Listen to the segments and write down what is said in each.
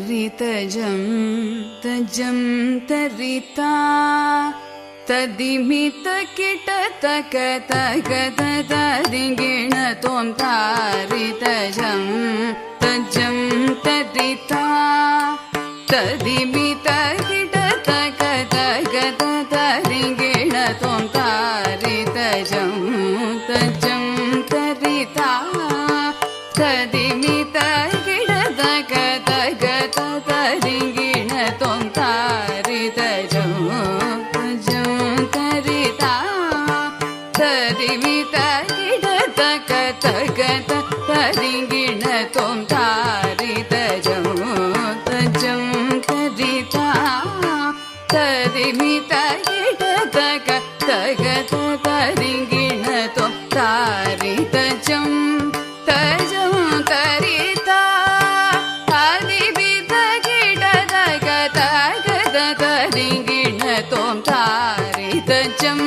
तरितजं तजं तरिता तदिमितकिटतकतगतदिगिण त्वं तारितजं तजं तरिता तदिमितकिटतकतगतदिगिण त्वं तारितजं तजं तरिता तदिमितकिटतकतगतदिगिण त्वं तारितजं तजं तरिता तदिमितकिटतकतगतदिगिण त्वं तारितजं तजं तरिता तदिमितकिटतकतगतदिगिण त्वं तारितजं तजं तरिता तदिमितकिटतकतगतदिगिण त्वं तारितजं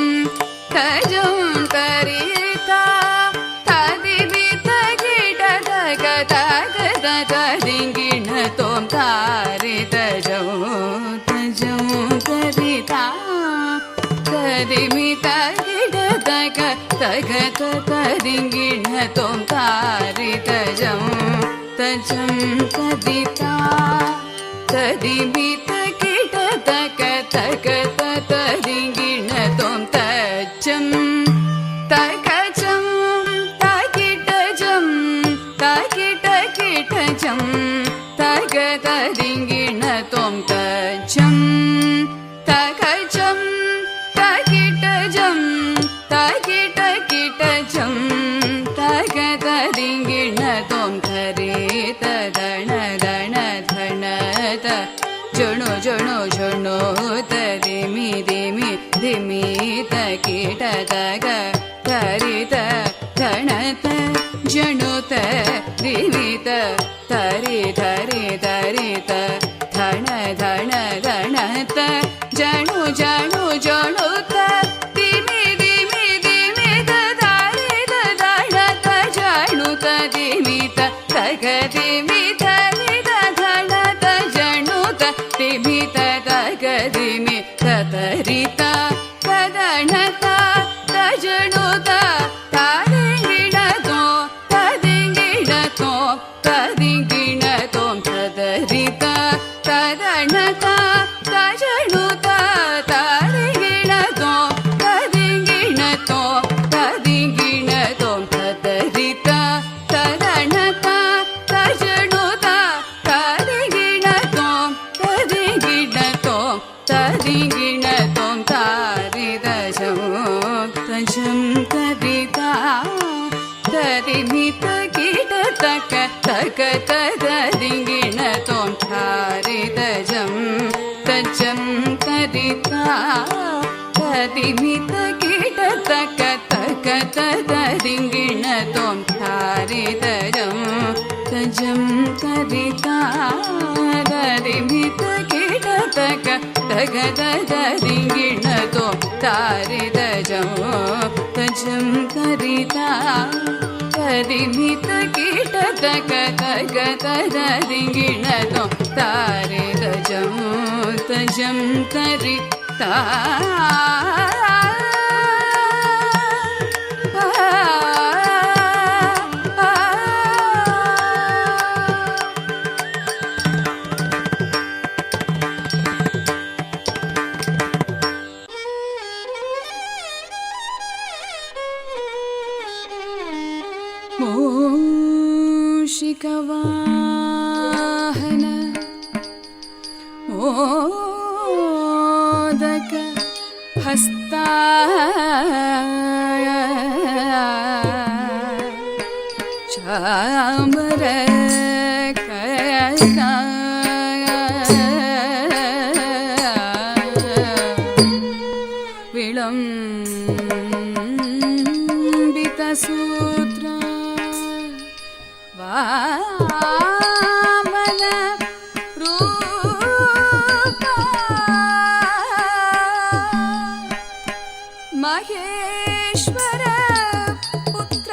तजं तरिता तदिमितकिटतकतगतदिगिण त्वं तारितजं तजं तरिता तदिमितकिटतकतगतदिगिण त्वं तारितजं तजं तरिता तदिमितकिटतकतगतदिगिण त्वं तजं तकचं तकिटजं तकिटकिटजं तगतदिगिण त्वं तजं तकचं तकिटजं तकिटकिटजं तगतदिगिण त्वं धरित धण धण धणत जणो जणो जणो तदिमि दिमि दिमि तकिटतग धरित धणत जणुत दिमित तरि धरि धरित धण धण धणत जणु जणु जणुत दिमि दिमि दिमित धरित धणत जणुत दिमित तग दिमित धणत जणुत दिमित तग दिमित तरित तदणत तजणुत तदिगिण त्वं तदिगिण त्वं तदरित तदणत तजणुत तदिगिण त्वं तदिगिण त्वं तदिगिण त्वं तदरित तदणत तजणुत तदिगिण त्वं तदिगिण त्वं तदिगिण त्वं तारितजं तजं तरिता तदिमितकिटतकतगतदिगिण त्वं तारितजं तजं तरिता तदिमितकिटतकतगतदिगिण त्वं तारितजं तजं तरिता तदिमितकिटतकतगतदिगिण त्वं तारितजं तजं तरिता तदिमितकिटतकतगतदिगिण त्वं तारितजं तजं तरिता मूषिकवाहन मोदक हस्ता चामर कर्ण विलंबित सूत्र वामन रूप महेश्वर पुत्र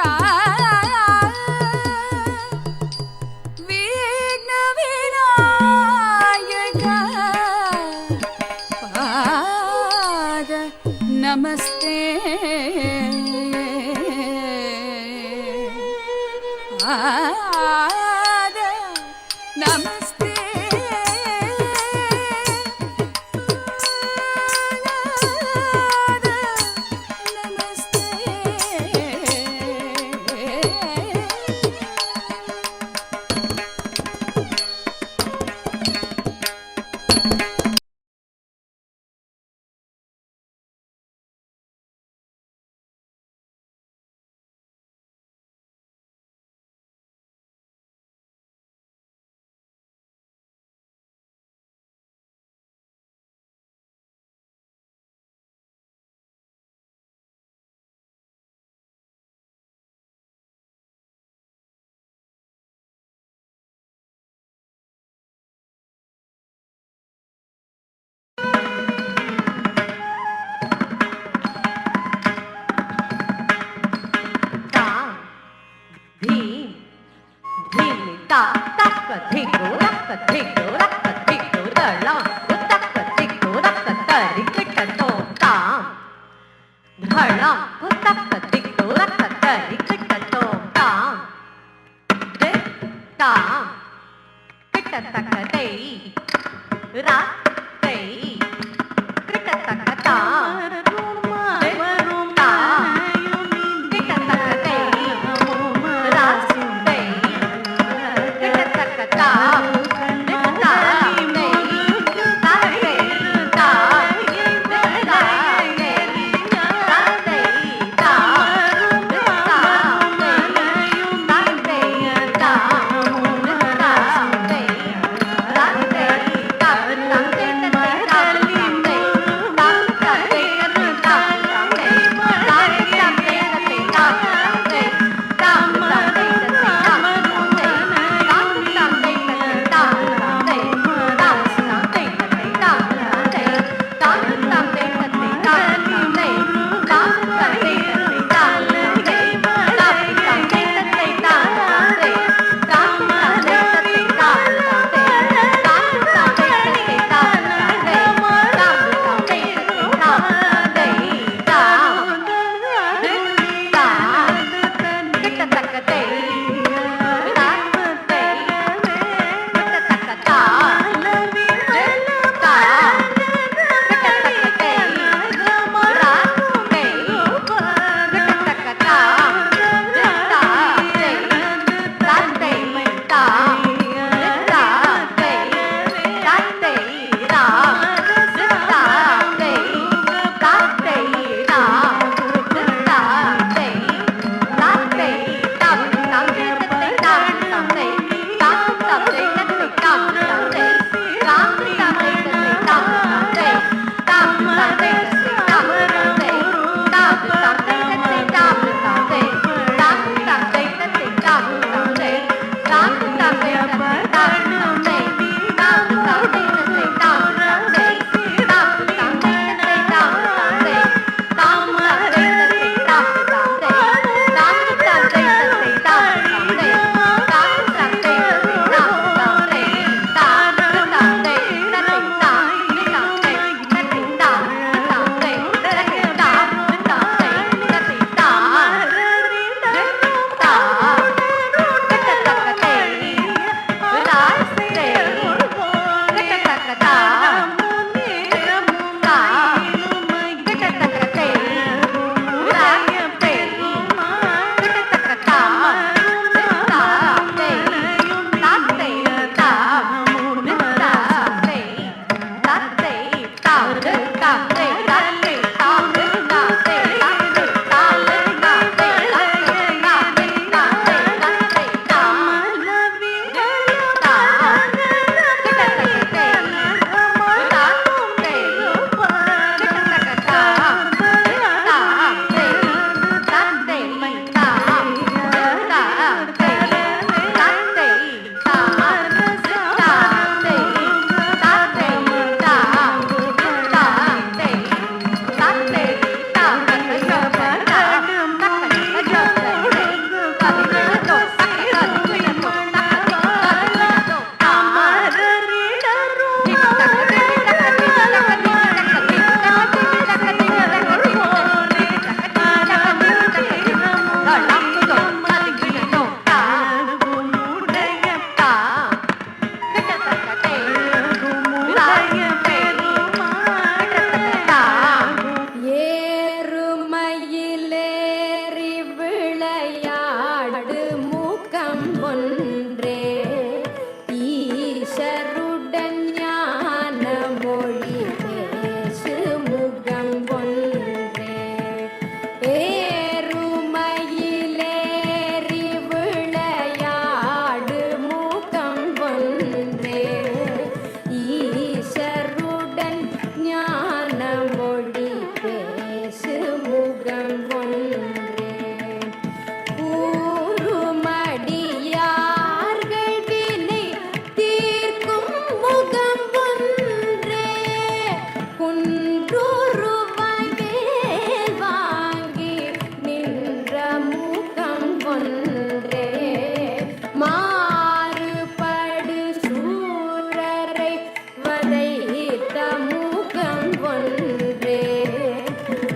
வதைத்த முகம் ஒன்றே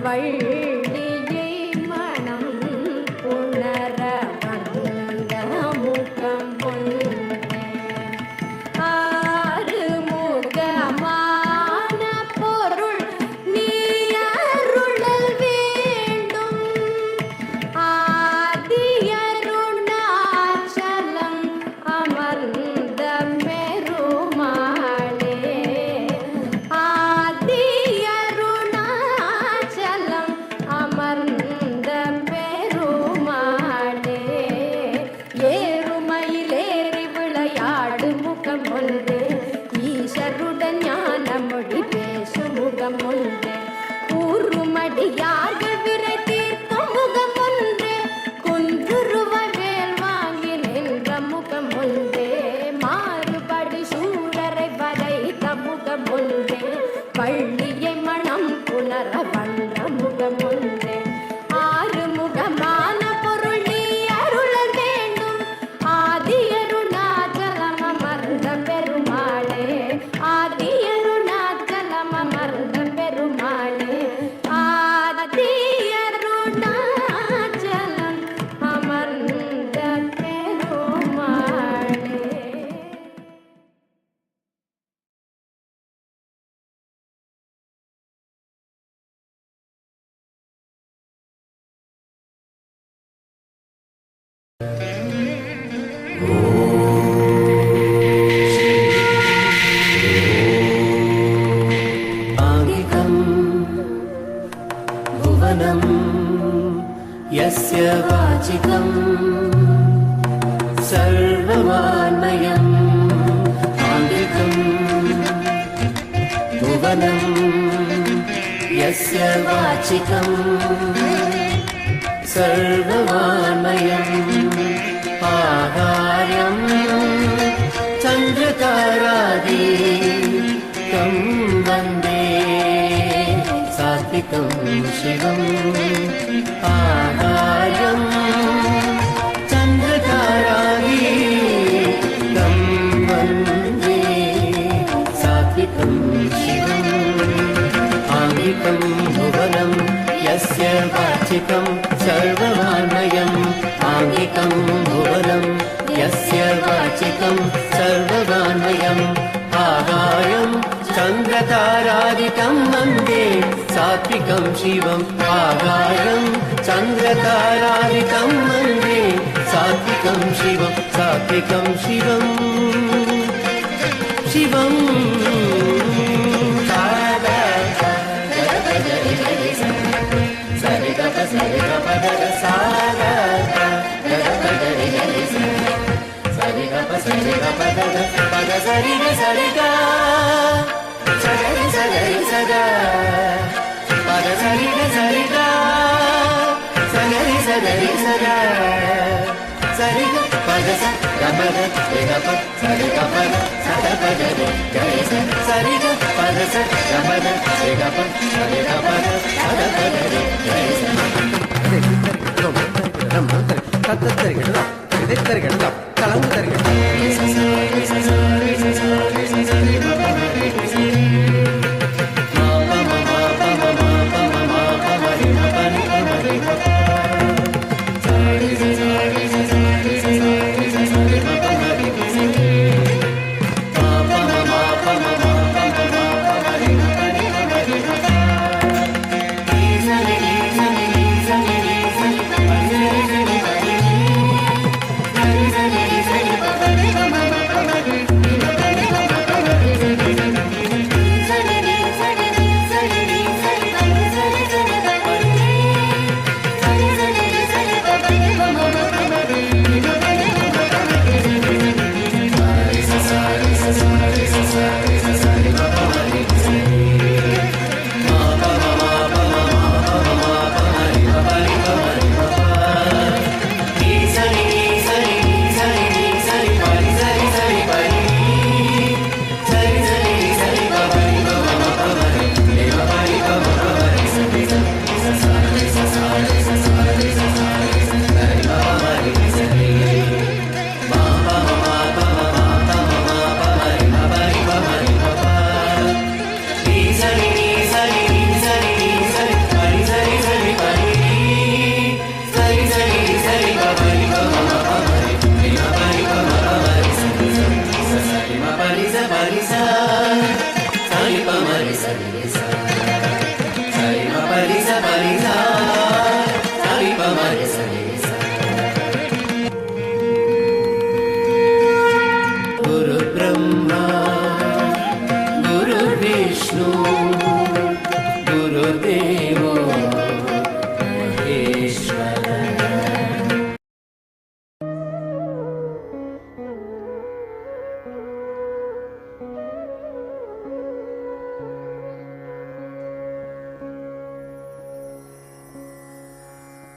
வள்ளியை மனம் உணர வந்த முகம் ஒன்றே ஆறு முகமான பொருள் நீ அருளல் வேண்டும் ஆதியருணாச்சலம் அமர்ந்த பெருமாளே ஆதியருணாச்சலம் அமர்ந்த பெருமாளே ஏறுமயிலேறி விளையாடு முகம் ஒன்றே ஈஸ்வருடன் ஞான மொழி பேசும் முகம் ஒன்றே கூறுமடியார்கள் விரை தீர்க்கும் முகம் ஒன்றே குன்றுருவ வேல் வாங்கி நின்ற முகம் ஒன்றே மாறுபடி சூழரை வதைத்த முகம் ஒன்றே பள்ளியை மனம் புணர வந்த முகம் ஒன்றே ஆறு முகமான பொருள் நீ அருளல் வேண்டும் ஆதியருணாச்சலம் அமர்ந்த பெருமாளே ஆதியருணாச்சலம் அமர்ந்த பெருமாளே ஆதியருணாச்சலம் அமர்ந்த பெருமாளே. आङ्गिकं भुवनं यस्य वाचिकं सर्ववान्मयम् आङ्गिकं भुवनं यस्य वाचिकं सर्ववान्मयम् आहार्यं चन्द्रतारादीकं वन्दे सात्विकं शिवम् आहार्यं चन्द्रतारादीकं वन्दे सात्विकं शिवम् आङ्गिकं भुवनं यस्य वाचिकं सर्ववान्मयम् आङ्गिकं भुवनं यस्य वाचिकं सर्ववान्मयम् आहार्यं चन्द्रतारादिकं वन्दे सात्विकं शिवम् आहार्यं चन्द्रतारादिकं वन्दे सात्विकं शिवम् सात्विकं शिवम् शिवम्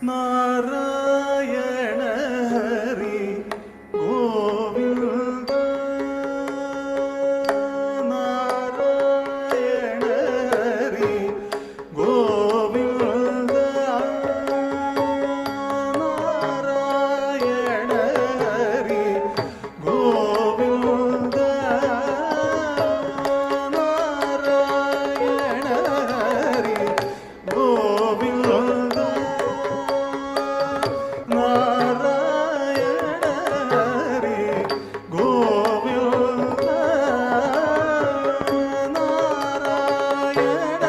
ನಾರಾಯಣ ಹರಿ ಗೋವಿಂದ ನಾರಾಯಣ ಹರಿ ಗೋವಿಂದ ನಾರಾಯಣ ಹರಿ ಗೋವಿಂದ ನಾರಾಯಣ ಹರಿ ಗೋವಿಂದ ನಾರಾಯಣ ಹರಿ ಗೋವಿಂದ ನಾರಾಯಣ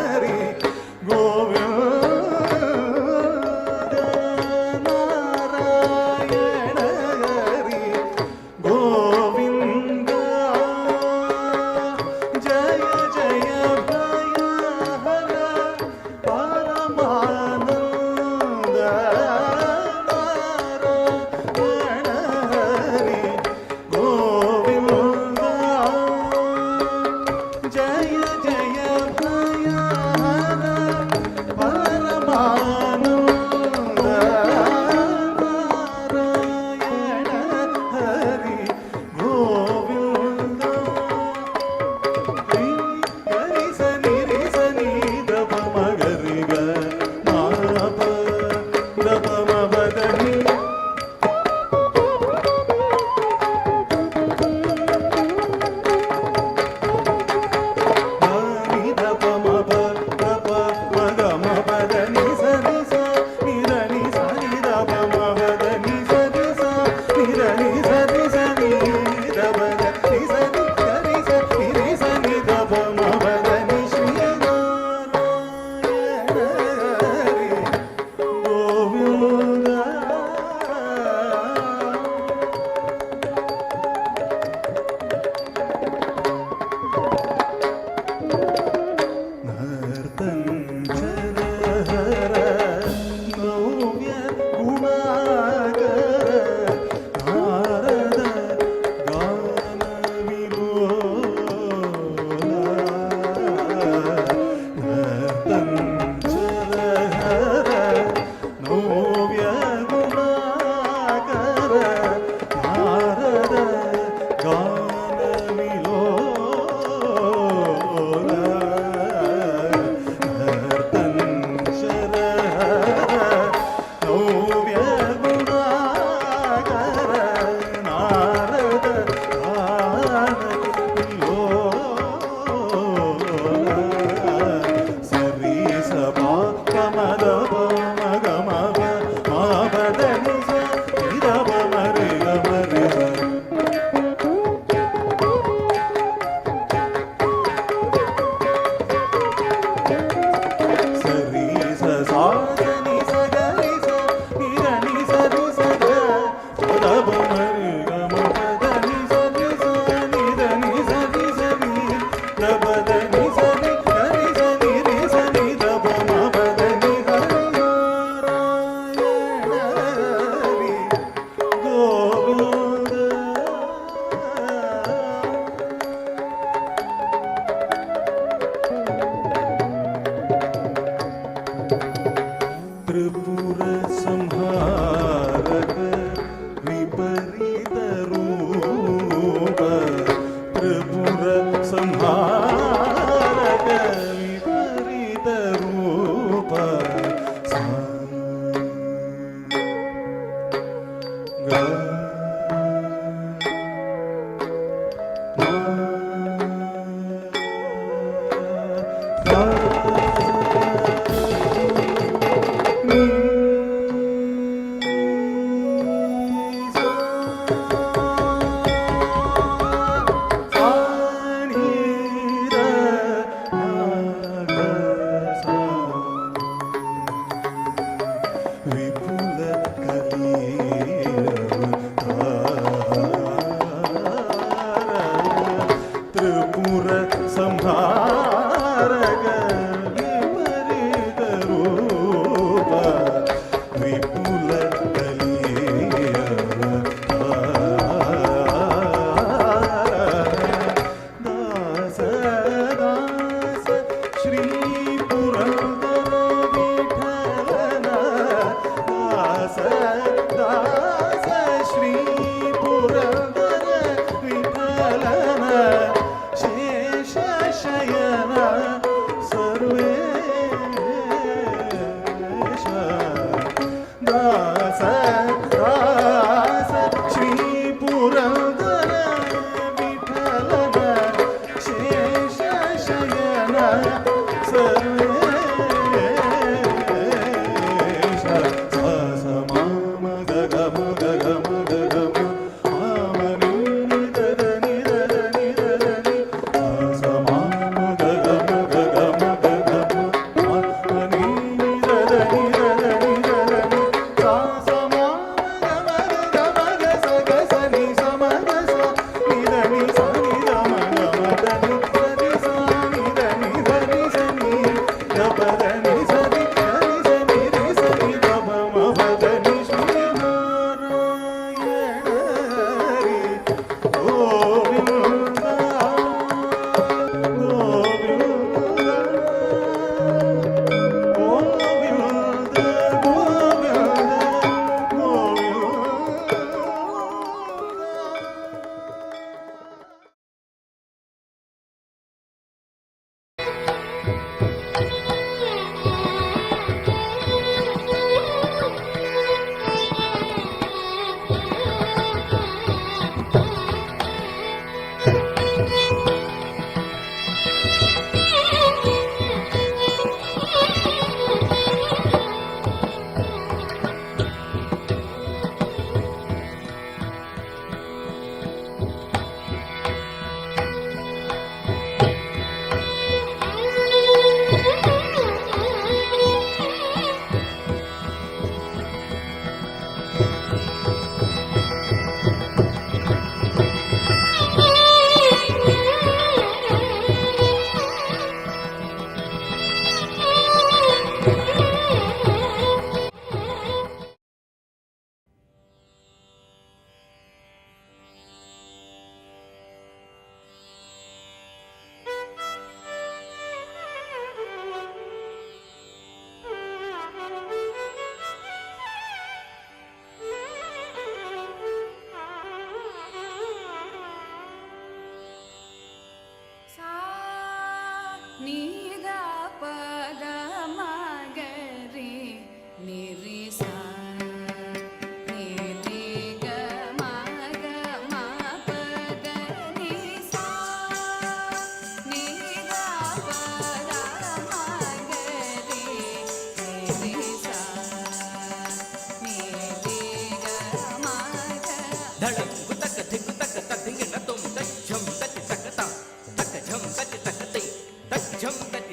ಹರಿ ಗೋವಿಂದ ನಾರಾಯಣ ಹರಿ ಗೋವಿಂದ ಜಯ ಜಯ ಭಯ ಹರ ಪರಮಾನಂದ ನಾರಾಯಣ ಹರಿ ಗೋವಿಂದ ಜಯ ಜಯ ಭಯ ಹರ ಪರಮಾನಂದ ನಾರಾಯಣ ಹರಿ ಗೋವಿಂದ ಗರಿ ಸನಿ ರಿ ಸನಿ ದಪ ಮಗರಿಗ ಮಾಪ ದಪ ಮಬದನಿ ನಿ ದಪ ಮಬ ದಪ ಮಗ ಮಬದನಿ ಸರಿ ಸ ನಿರನಿ ಸರಿ ದಪ ಮಬದನಿ ಸರಿ ಸ ನಿರನಿ ಸರಿ ಸನಿ ದಬದ ನಿ ಸರಿ ಸರಿ ಸರಿ ರಿ ಸನಿ ದಪ ಮಬದನಿ ಶ್ರೀ ನಾರಾಯಣ ಹರಿ ಗೋವಿಂದ ನರ್ತಂಚರ ಹರ ನವ್ಯ ಗುಣಾಕರ ನಾರದ ಗಾನ ವಿಲೋಲ ನರ್ತಂಚರ ಹರ ನವ್ಯ ಗುಣಾಕರ ನಾರದ ಗಾನ ವಿಲೋಲ ನರ್ತಂಚರ ಹರ ನವ್ಯ ಗುಣಾಕರ ನಾರದ ಗಾನ ವಿಲೋಲ ಸರಿ ಸಪಾ ಪಮದ ಮಗ ಮಗ ಮಾಪದನಿ ಸ ನಿರವ ಮರಿ ಗಮರಿ ಸ ಸರಿ ಸ ಸಾ ನಿ ಸ ಗರಿ ಸ ನಿರನಿ ಸರಿ ಸ ಗ ಸದಬ ಮರಿ ಗಮ ಪದನಿ ಸರಿ ಸ ನಿರನಿ ಸರಿ ಸರಿ ದಬದ ನಿ ಸರಿ ಗರಿ ಸ ನಿರಿ ಸ ನಿ ದಬ ಮಬದನಿ ಹರಿ ನಾರಾಯಣ ಹರಿ ಗೋವಿಂದ ತ್ರಿಪುರ ಸಂಹಾರಕ ವಿಪರೀತ ರೂಪ ತ್ರಿಪುರ ಸಂಹಾರಕ ವಿಪರೀತ ರೂಪ ಸಾ ಗ ವಿಪುಲ ತ್ರಿಪುರ ಸಂಹಾರಕ ವಿಪರೀತ ರೂಪ ವಿಪುಲ ದಾಸ ದಾಸ ಶ್ರೀ ಪುರಂದರ ವಿಠಲನ ನೀದ ಪದ ಮಗರಿ ನಿರಿ ಸಾ ನಿರಿ ಗ ಮಗ ಮ ಪದ ನಿ ಸಾ ನೀದ ಪದ ಮಗರಿ ನಿರಿ ಸಾ ನಿರಿ ಗ ಮಗ धड़क गुतक धिक तक तक धिंग न तुम तक झम तक तक ता तक झम तक तक ते तक झम तक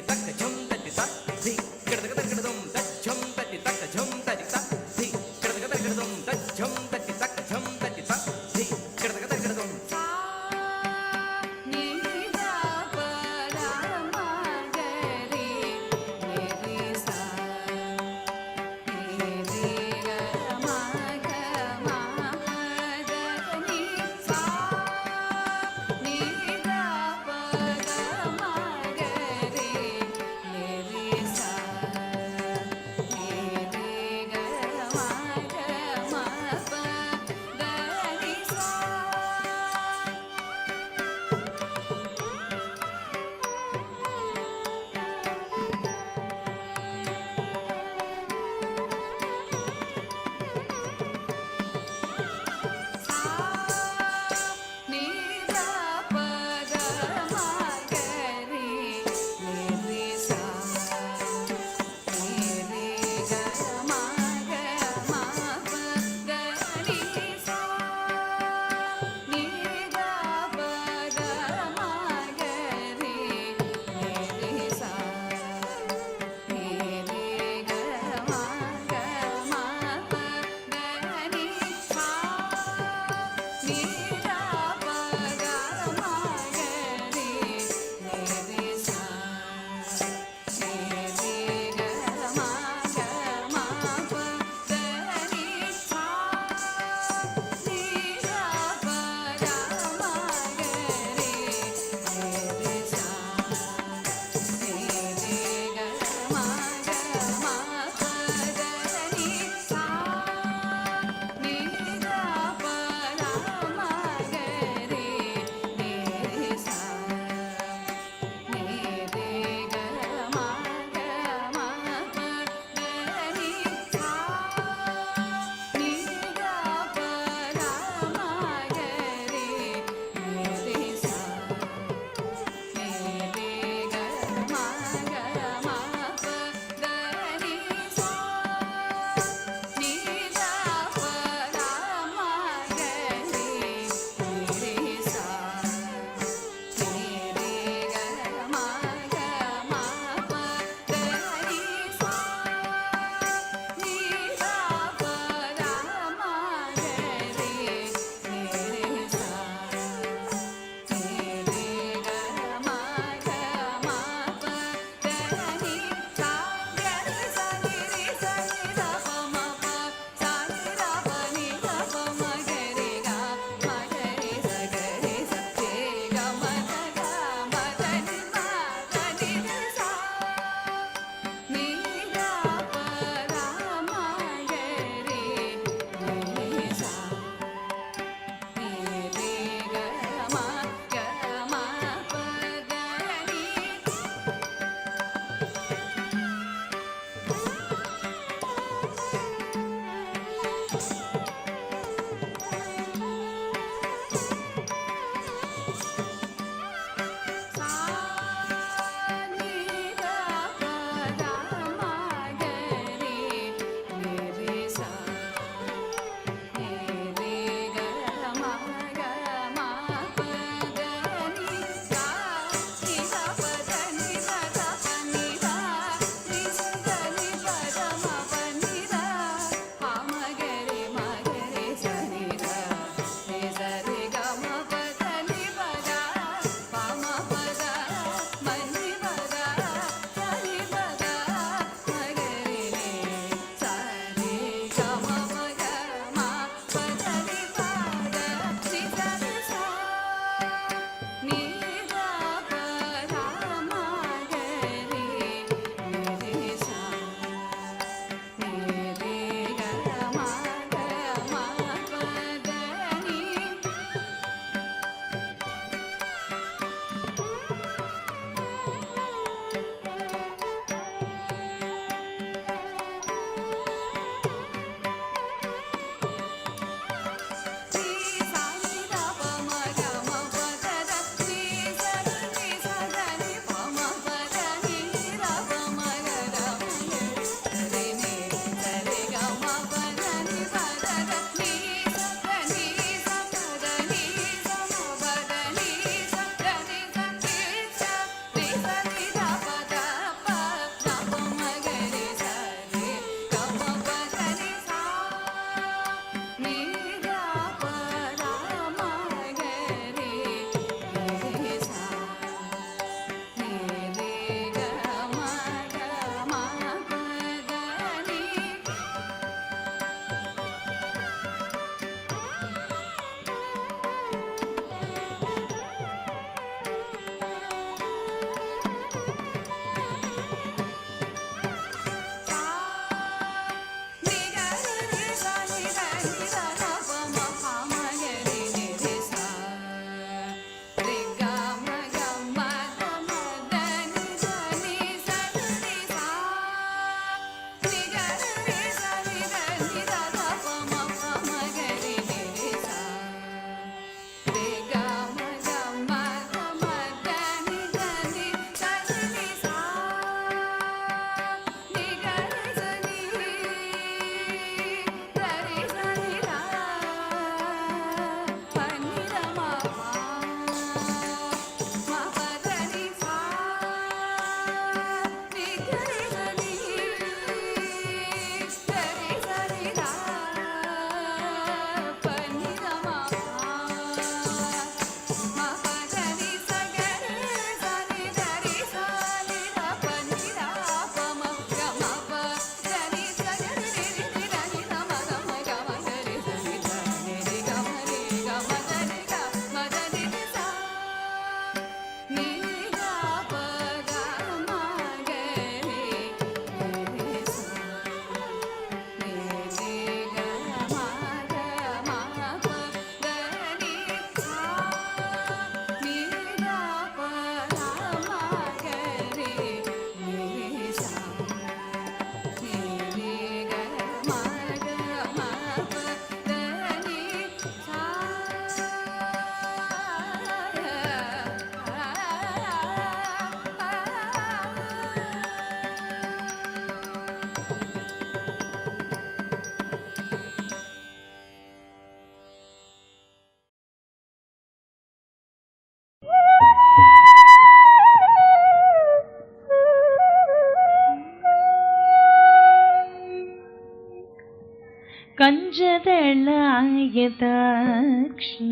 ಯತಾಕ್ಷಿ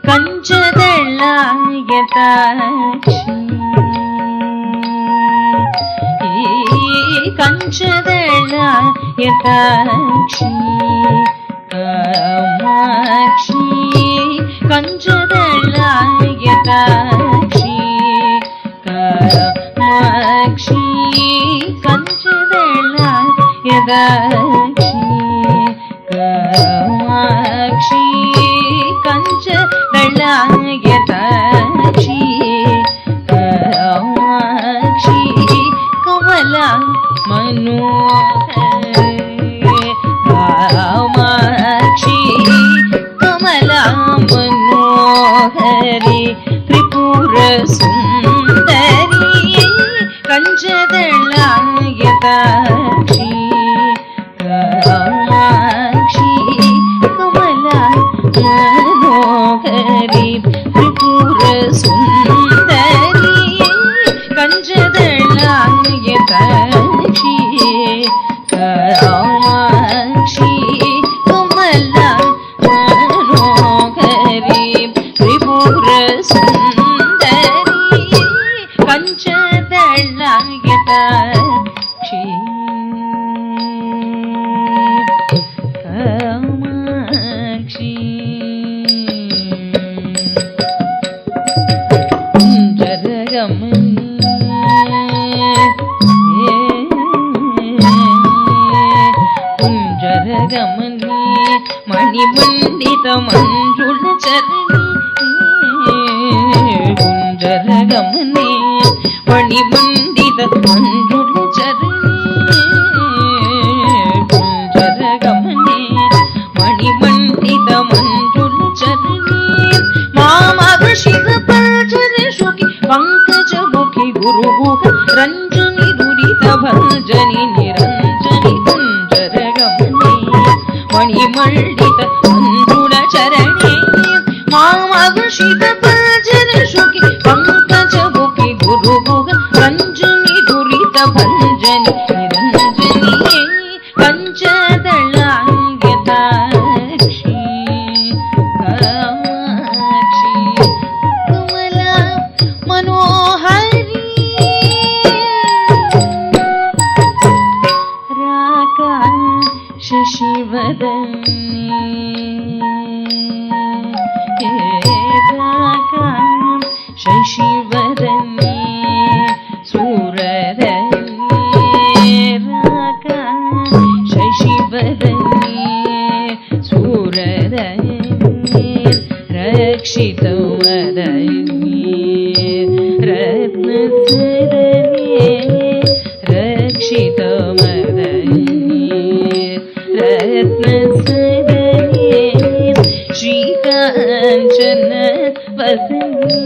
ಕಂಚದಳ್ಳ ಯತಾಕ್ಷಿ ಕಂಚದಳ್ಳ ಯತಾಕ್ಷಿ ಕಾಮಾಕ್ಷಿ ಕಂಚದಳ್ಳ ಯತಾಕ್ಷಿ ಕಾಮಾಕ್ಷಿ ಕಂಚದಳ್ಳ ಯದಾಕ್ಷಿ ಕಾಮಾಕ್ಷಿ ಕಂಚದಳ್ಳ ಯದಾಕ್ಷಿ ಕಾಮಾಕ್ಷಿ ಕಮಲ ಮನೋಹರಿ ಕಾಮಾಕ್ಷಿ ಕಮಲ ಮನೋಹರಿ ತ್ರಿಪುರ ಸುಂದರಿ ಕಂಚದಳ್ಳ ಯದಾಕ್ಷಿ ಕಾಮಾಕ್ಷಿ ಕಮಲ ಮನೋಹರಿ ತ್ರಿಪುರ ಸುಂದರಿ ಕಂಚದಳ್ಳ ಯದಾಕ್ಷಿ ಕಾಮಾಕ್ಷಿ ಕಮಲ ಮನೋಹರಿ ತ್ರಿಪುರ ಸುಂದರಿ ಕಂಚದಳ್ಳ ಯದಾಕ್ಷಿ ಕಾಮಾಕ್ಷಿ ಕುಂಜರಗಮನಿ ಕುಂಜರಗಮನಿ ಮಣಿಮಂಡಿತ ಮಂಜುಳ ಚರಣಿ ಕುಂಜರಗಮನಿ ಮಣಿಮಂಡಿತ ಮಂಜುಳ ಚರಣಿ ಕುಂಜರಗಮನಿ ಮಣಿಮಂಡಿತ ಮಂಜುಳ ಚರಣಿ ಮಾಮಗ ಶಿವ ಪಂಚರ ಶುಕಿ ಪಂಕಜ ಮುಖಿ ಗುರುಗುಹ ರಂಜನಿ ದುರಿತ ಭಂಜನಿ ನಿರಂಜನಿ ಕುಂಜರಗಮನಿ ಮಣಿಮಂಡಿತ ಮಂಜುಳ ಚರಣಿ ಮಾಮಗ ಶಿವ ಪಂಚರ ಶುಕಿ ಪಂಕಜ ಮುಖಿ ಗುರುಗುಹ ರಂಜನಿ ದುರಿತ ಭಂಜನಿ ನಿರಂಜನಿ ಕಂಚದಳ್ಳ ಯದಾಕ್ಷಿ ಕಾಮಾಕ್ಷಿ ಕಮಲ ಮನೋಹರಿ ರಾಕ ಶಶಿವದನಿ ರಾಕ ಶಶಿವದನಿ ಸೂರದನಿ ರಾಕ ಶಶಿವದನಿ ಸೂರದನಿ ರಕ್ಷಿತವದನಿ ರತ್ನಸದನಿ ರಕ್ಷಿತವದನಿ ರತ್ನಸದನಿ ಶ್ರೀಕಾಂಚನ ವಸನಿ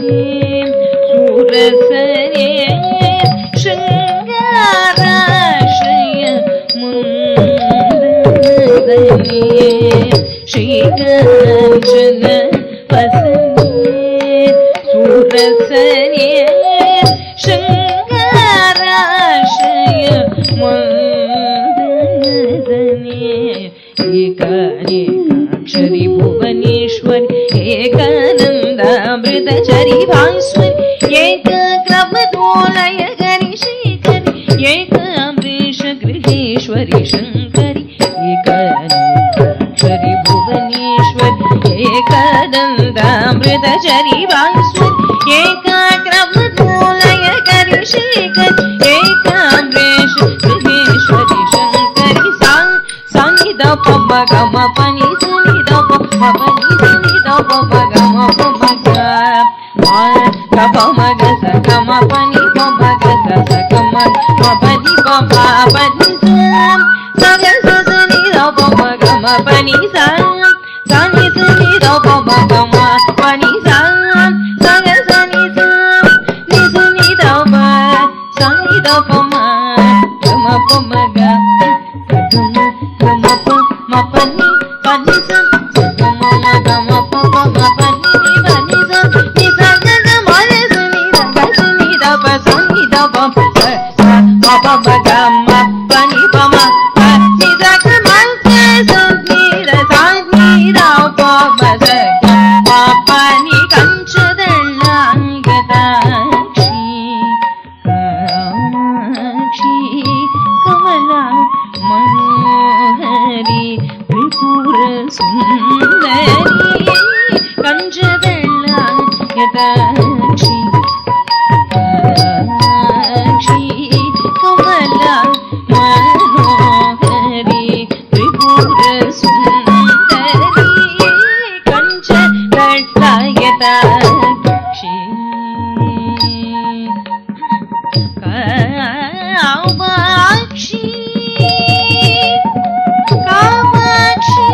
ಸೂರಸನೆ ಶೃಂಗಾರಾಶ್ರಯ ಮುಂದನಿ ಶ್ರೀಕಾಂಚನ ವಸನಿ ಸೂರಸನೆ ಶೃಂಗಾರಾಶ್ರಯ ಮುಂದನಿ ಏಕಾನೇಕಾಕ್ಷರಿ ಭುವನೇಶ್ವರಿ ಏಕಾನಂದಾಮೃತಚರಿ ಭಾಸ್ವರಿ ಏಕಕ್ರಮದೋಲಯ ಗರಿಶೇಖರಿ ಏಕಾಂಬರೀಷ ಗೃಹೇಶ್ವರಿ ಶಂಕರಿ ಏಕಾನೇಕಾಕ್ಷರಿ ಭುವನೇಶ್ವರಿ ಏಕಾನಂದಾಮೃತಚರಿ ಭಾಸ್ವರಿ ಏಕಕ್ರಮದೋಲಯ ಗರಿಶೇಖರಿ ಏಕಾಂಬರೀಷ ಗೃಹೇಶ್ವರಿ ಶಂಕರಿ ಸಾನಿದ ಪಮ ಗಮ ಪನಿ ಸುನಿದ ಪನಿ ಸುನಿದ ಪಮ ಗಮ ಪಮ ಗಮ ಗ ಸ ಗಮ ಪನಿ ಪಮ ಗ ಸ ಸ ಗಮ ಮ ಪನಿ ಪಮ ಪನಿ ಸ ಗ ಸ ಸುನಿದ ಪಮ ಗಮ ಪನಿ ಸ ಸಾನಿ ಸುನಿದ ಪಮ ಗಮ ಪನಿ ಸ ಗ ಸನಿ ಸ ನಿ ಸುನಿದ ಪ ಸಾನಿದ ಪಮ ಗಮ ಪಮ ಗ ಮಪನಿ ಪನಿ ಸ ಗಮ ಗಮ ಪಮ ಮಪನಿ ಪನಿ ಸ ನಿ ಸ ಗ ಗ ಮರ ಸುನಿ ದ ಗ ಸುನಿ ದ ಪ ಸುನಿ ದ ಪ ಪ ಸ ಮ ಪ ಮ ಗ ಮ ಪನಿ ಪ ಮ ಪ ನಿ ಸ ಗ यदाक्षी कमला मनोहरी त्रिपुर सुंदरी कंच कट्टा यदाक्षी कामाक्षी कामाक्षी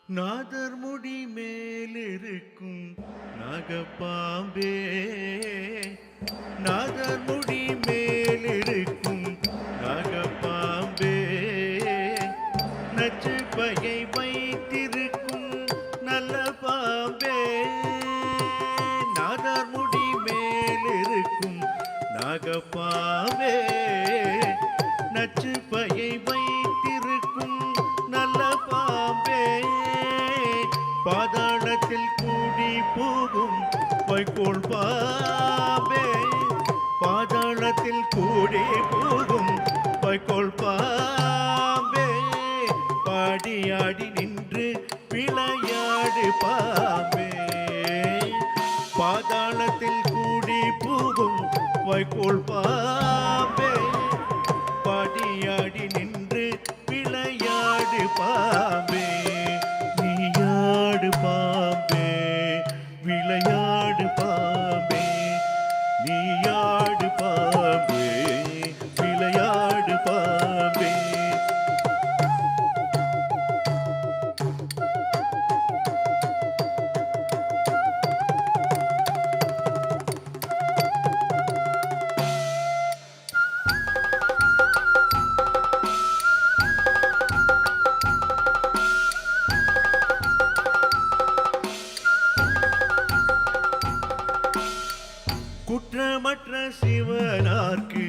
நாதர் முடி மேலிருக்கும் நாகப்பாம்பே, நாதர் முடி மேலிருக்கும் நாகப்பாம்பே, நச்சு பகை வைத்திருக்கும் நல்ல பாம்பே, நாதர் முடி மேலிருக்கும் நாகப்பாம்பே, நச்சு பகை வைத்திருக்கும் நல்ல பாம்பே, பாதாளத்தில் கூடி போகும் வைக்கோல் பாம்பே, பாதாளத்தில் கூடி போகும் வைக்கோல் பாம்பே, பாடியாடி நின்று விளையாடு பாம்பே, பாதாளத்தில் கூடி போகும் வைக்கோல் பாம்பே, பாடியாடி நின்று விளையாடு பாம்பே, நீயாடு பாம்பே, விளையாடு பாம்பே, நீயாடு பாம்பே, விளையாடு பாம்பே. குற்றமற்ற சிவனார்க்கு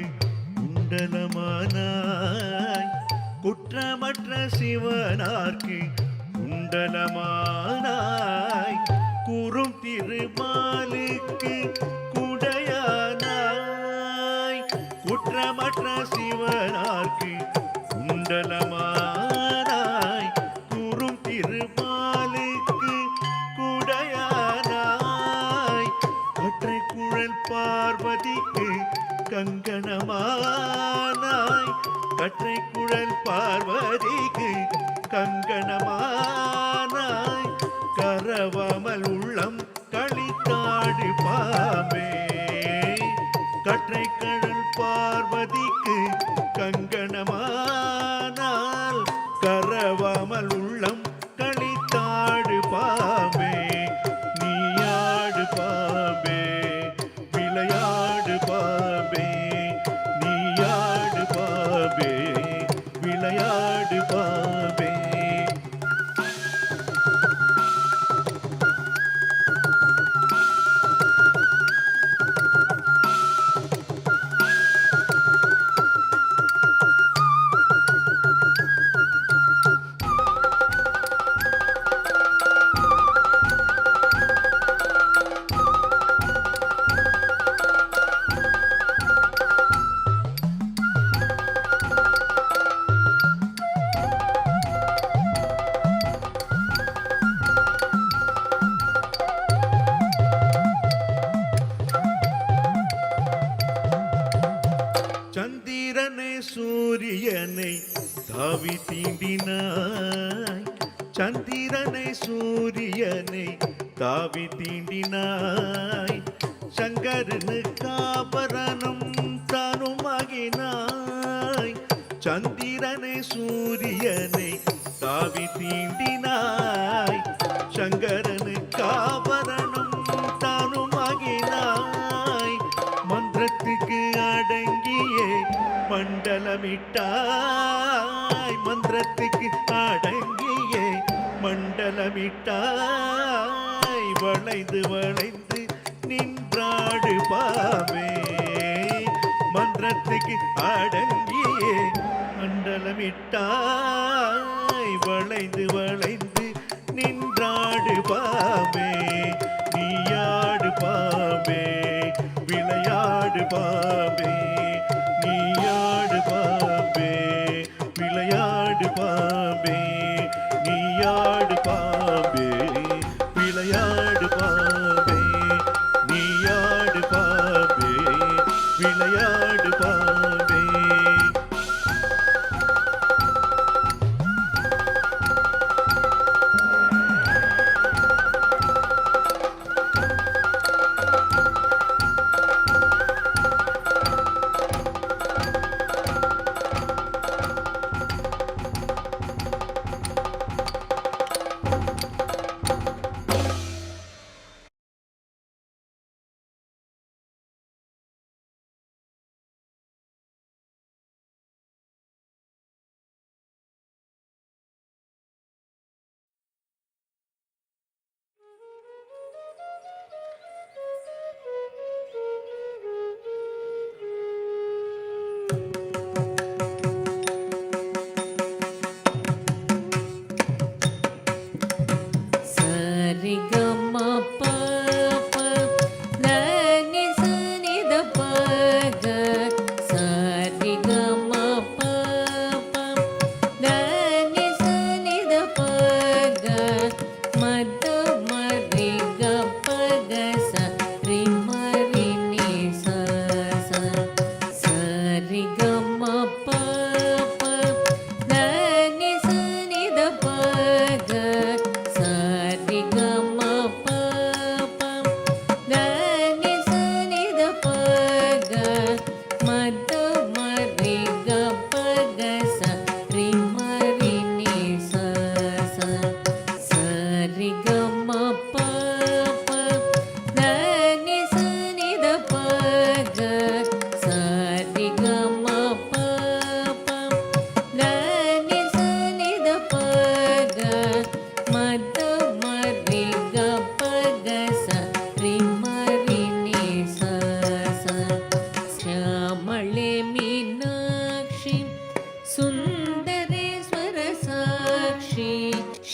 குண்டலமானாய், குற்றமற்ற சிவனார்க்கு குண்டலமானாய், கூறும் திருமாலுக்கு குடையானாய், குற்றமற்ற சிவனார்க்கு குண்டலமானாய், கூறும் திருமாலுக்கு குடையானாய், கற்றை குழல் பார்வதிக்கு கங்கணமானாய், கற்றை குழல் பார்வதிக்கு கங்கணமானாய், கரவாமல் உள்ளம் களித்தாடு பாம்பே, கற்றை கடல் பார்வதிக்கு கங்கணமானால், கரவாமல் உள்ளம் களித்தாடு பாம்பே, நீயாடு பாம்பே, விளையாடு பாம்பே, நீயாடு பாம்பே, விளையாடு பாம்பே. சந்திரனை சூரியனை தாவி தீண்டினாய், சந்திரனை சூரியனை தாவி தீண்டினாய், சங்கரனு காபரனும் தானுமாகினாய், சந்திரனை சூரியனை தாவி தீண்டினாய், சங்கரனு காபரனும் தானுமாகினாய், மந்திரத்துக்கு அடங்கியே மண்டலமிட்டாய், மந்திரத்துக்கு அடங்கியே மண்டலமிட்டாய், வளைந்து வளைந்து நின்றாடு பாம்பே, மந்திரத்துக்கு அடங்கியே மண்டலமிட்டாய், வளைந்து வளைந்து நின்றாடு பாம்பே, நீயாடு பாம்பே, விளையாடு பாம்பே, நீயாடு பாம்பே, விளையாடு பாம்பே, நீயாடு பாம்பே, விளையாடு பாம்பே, நீயாடு பாம்பே, விளையாடு பாம்பே.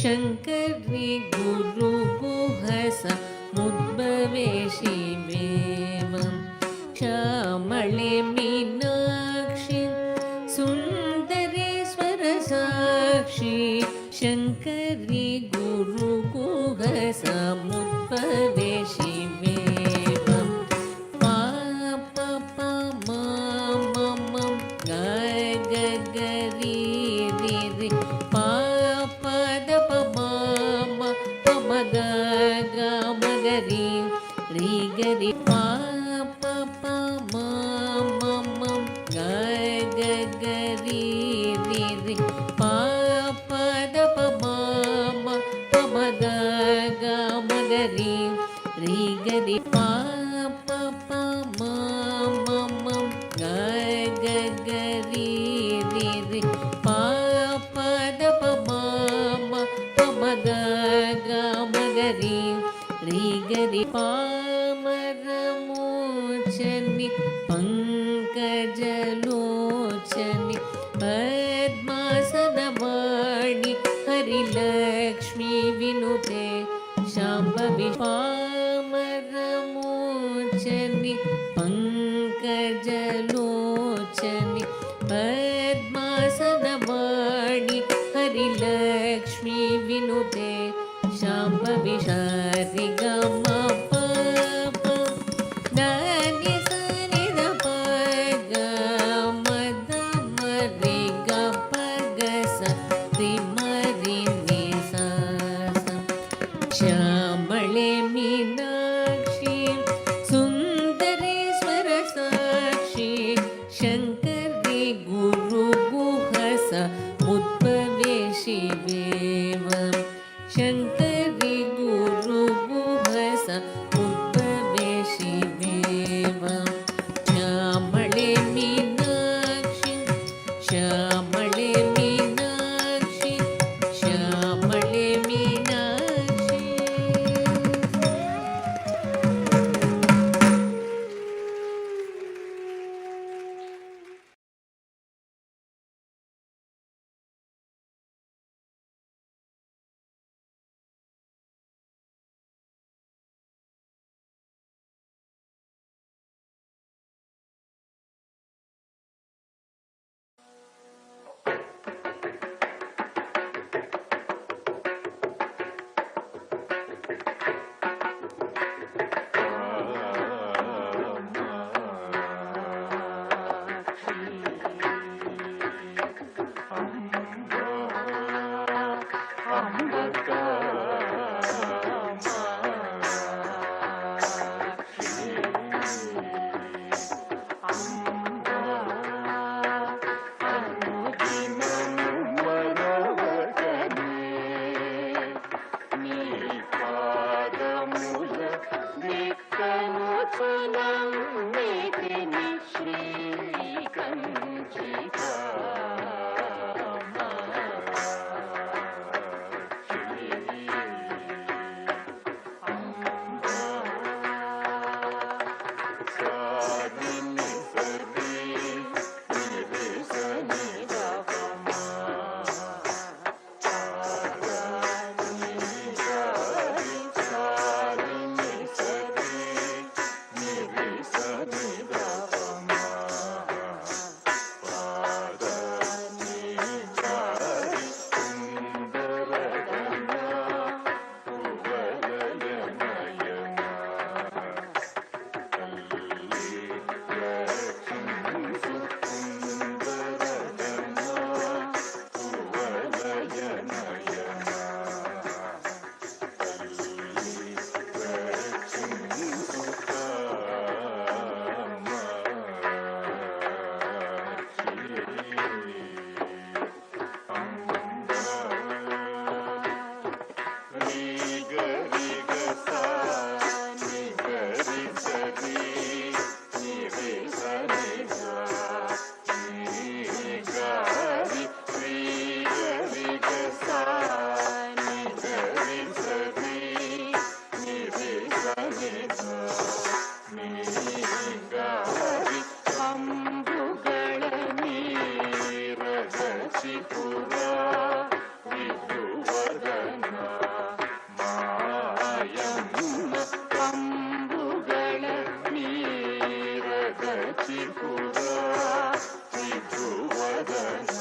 शङ्करी गुरुगुहस मुद्भवेशि वेवं श्यामळे मीनाक्षि सुन्दरेश्वर साक्षी शङ्करी गुरुगुहस मुद्भवेशि वेवं पाप मम गगरी रि पापद पम गमगरी रि गरि पाप मम गगरी रि पापद पम गमगरी रि गरि पाप मम गगरी रि पापद पम गमगरी रि गरि पामरमोचनि पङ्कजलोचनि पद्मासनवाणि हरिलक्ष्मी विनुते शाम्भवी पामरमोचनि पङ्कजलोचनि पद्मासनवाणि हरिलक्ष्मी विनुते शाम्भवी शारि गम दानि सनि द प ग म द म रि ग प ग स रि म रि नि स श्यामळे मीनाक्षि सुन्दरेश्वर साक्षी शङ्करी गुरुगुहस मुद्भवेशि वेवं शङ्करी गुरुगुहस मुद्भवेशि वेवं श्यामळे मीनाक्षि श्यामळे मीनाक्षि श्यामळे मीनाक्षि ತ್ರಿಪುರ ತ್ರಿಭುವದನ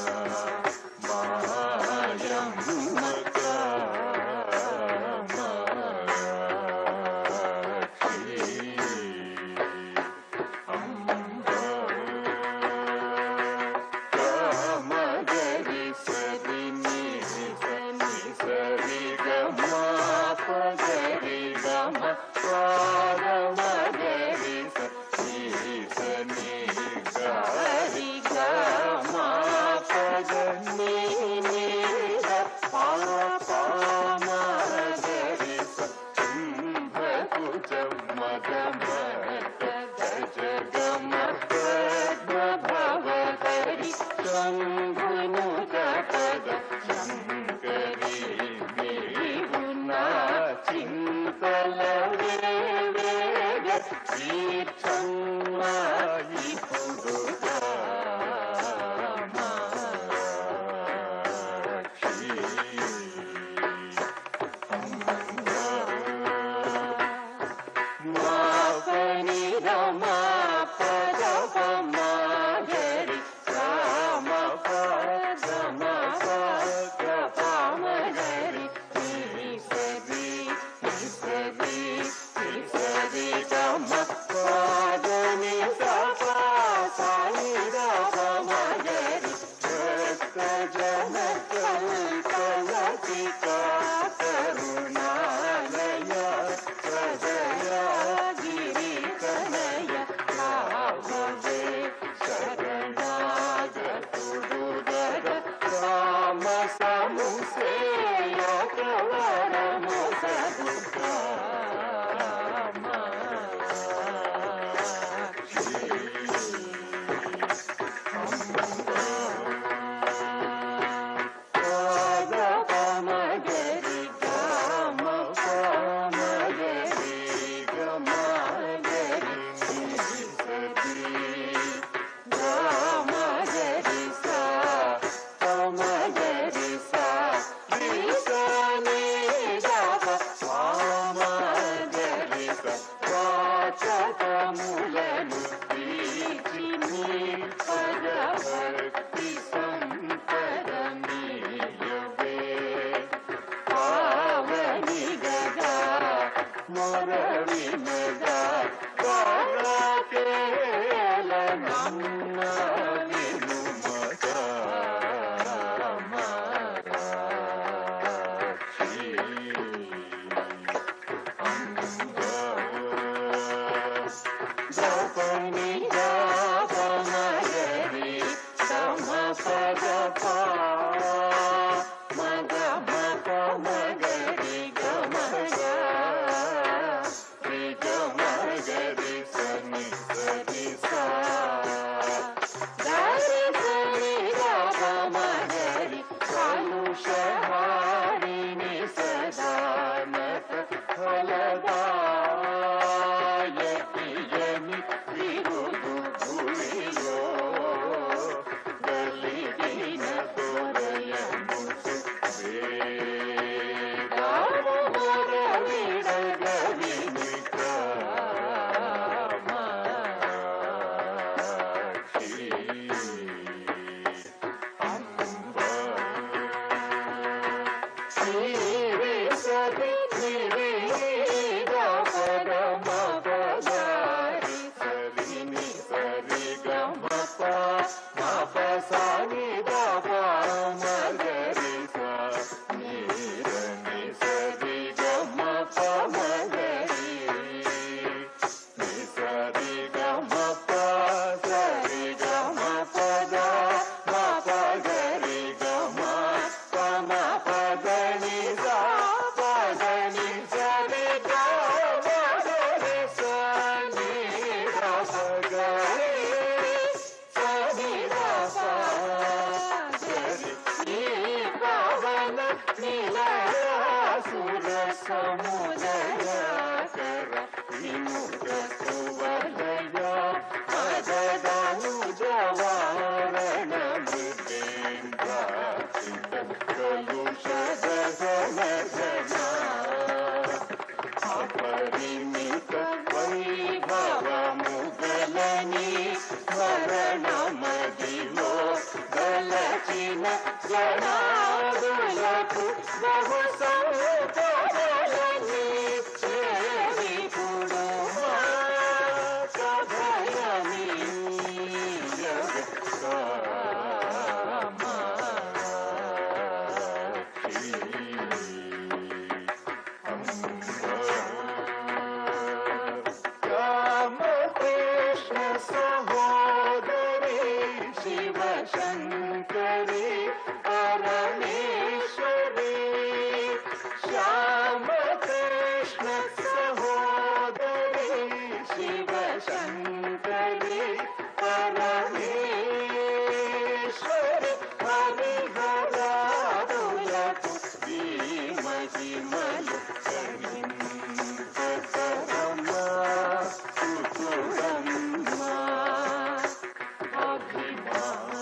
ಮಾಯಮ್ಮಕ ಅಪರಿಮಿತ ವೈಭವ ಮುಗಲನಿ कृष्ण सहोदरी शिव शङ्करी परमेश्वरि हरिहरादुलतु श्रीमहिमलु सरिन्तरमा सुतुरम्मा अभिमानमुले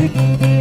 Thank you.